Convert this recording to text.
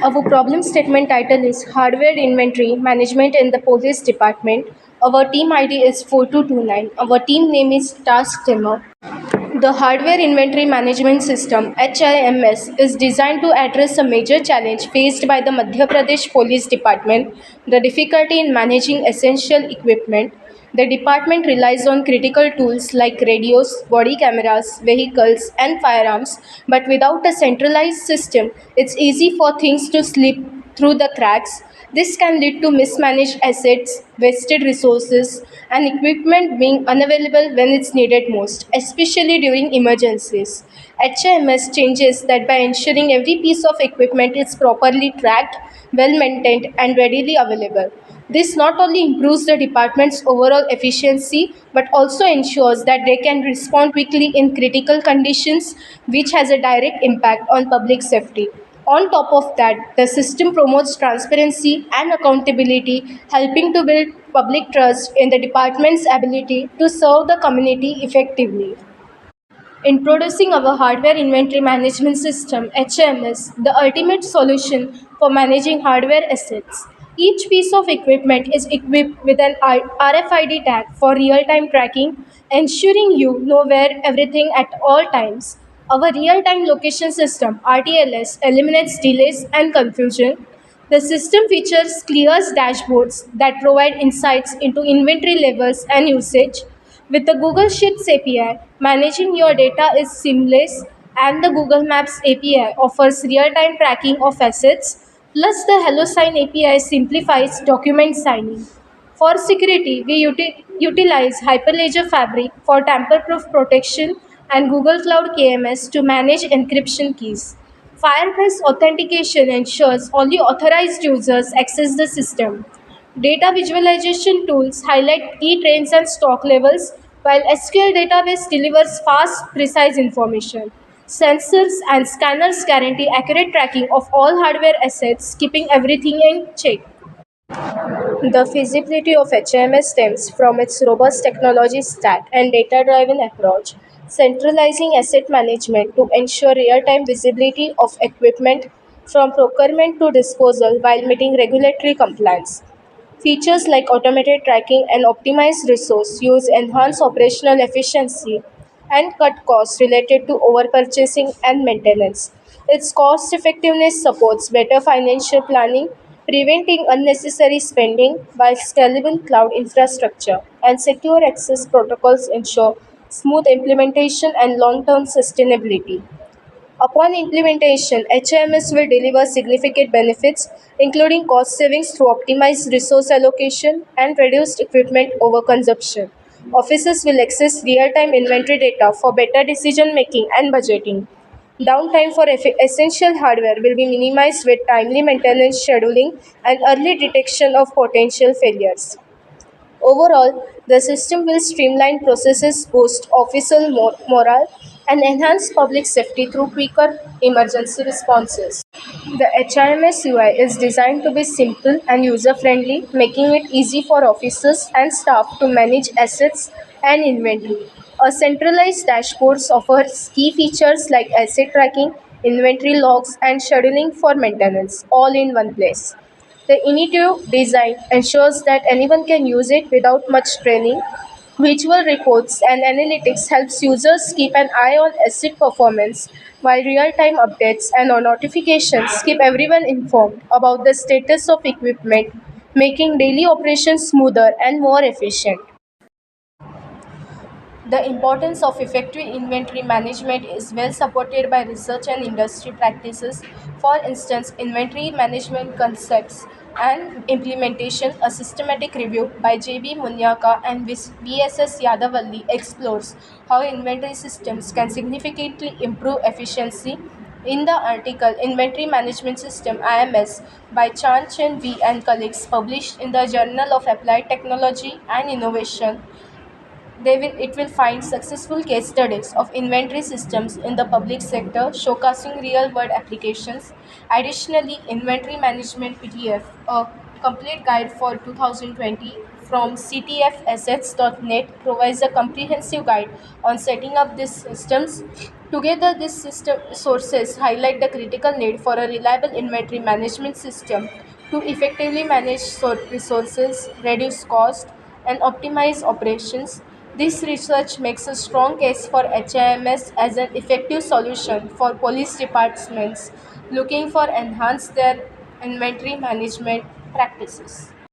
Our problem statement title is Hardware Inventory Management in the Police Department. Our team ID is 4229. Our team name is Task Teamer. The Hardware Inventory Management System (HIMS) is designed to address a major challenge faced by the Madhya Pradesh Police Department: the difficulty in managing essential equipment. The department relies on critical tools like radios, body cameras, vehicles, and firearms, but without a centralized system, it's easy for things to slip through the cracks. This can lead to mismanaged assets, wasted resources, and equipment being unavailable when it's needed most, especially during emergencies. HMS changes that by ensuring every piece of equipment is properly tracked, well maintained, and readily available. This not only improves the department's overall efficiency but also ensures that they can respond quickly in critical conditions, which has a direct impact on public safety. On top of that, the system promotes transparency and accountability, helping to build public trust in the department's ability to serve the community effectively. Introducing our Hardware Inventory Management System (HMS), the ultimate solution for managing hardware assets. Each piece of equipment is equipped with an RFID tag for real time tracking, ensuring you know where everything at all times. Our real time location system (RTLS) eliminates delays and confusion. The system features clear dashboards that provide insights into inventory levels and usage. With the Google Sheets API, managing your data is seamless, and the Google Maps API offers real time tracking of assets. Plus, the HelloSign API simplifies document signing. For security, we utilize Hyperledger Fabric for tamper proof protection and Google Cloud KMS to manage encryption keys. Firebase authentication ensures only authorized users access the system. Data visualization tools highlight key trends and stock levels, while SQL database delivers fast, precise information. Sensors and scanners guarantee accurate tracking of all hardware assets, keeping everything in check. The feasibility of HMS stems from its robust technology stack and data driven approach, centralizing asset management to ensure real time visibility of equipment from procurement to disposal while meeting regulatory compliance. Features like automated tracking and optimized resource use enhance operational efficiency and cut costs related to overpurchasing and maintenance. Its cost effectiveness supports better financial planning, preventing unnecessary spending, while scalable cloud infrastructure and secure access protocols ensure smooth implementation and long term sustainability. Upon implementation, HMS will deliver significant benefits, including cost savings through optimized resource allocation and reduced equipment overconsumption. Officers will access real time inventory data for better decision making and budgeting. Downtime for essential hardware will be minimized with timely maintenance scheduling and early detection of potential failures. Overall, the system will streamline processes, boost officer morale, and enhance public safety through quicker emergency responses. The HIMS UI is designed to be simple and user friendly, making it easy for officers and staff to manage assets and inventory. A centralized dashboard offers key features like asset tracking, inventory logs, and scheduling for maintenance, all in one place. The intuitive design ensures that anyone can use it without much training. Visual reports and analytics helps users keep an eye on asset performance, while real-time updates and notifications keep everyone informed about the status of equipment, making daily operations smoother and more efficient. The importance of effective inventory management is well supported by research and industry practices. For instance, inventory management concepts and implementation, a systematic review by J.B. Munyaka and VSS Yadavalli explores how inventory systems can significantly improve efficiency. In the article Inventory Management System (IMS) by Chan Chen V and colleagues, published in the Journal of Applied Technology and Innovation, it will find successful case studies of inventory systems in the public sector showcasing real world applications. Additionally, Inventory Management PDF, a complete guide for 2020 from ctfassets.net, provides a comprehensive guide on setting up these systems. Together, these system sources highlight the critical need for a reliable inventory management system to effectively manage resources, reduce cost, and optimize operations. This research makes a strong case for HIMS as an effective solution for police departments looking for enhance their inventory management practices.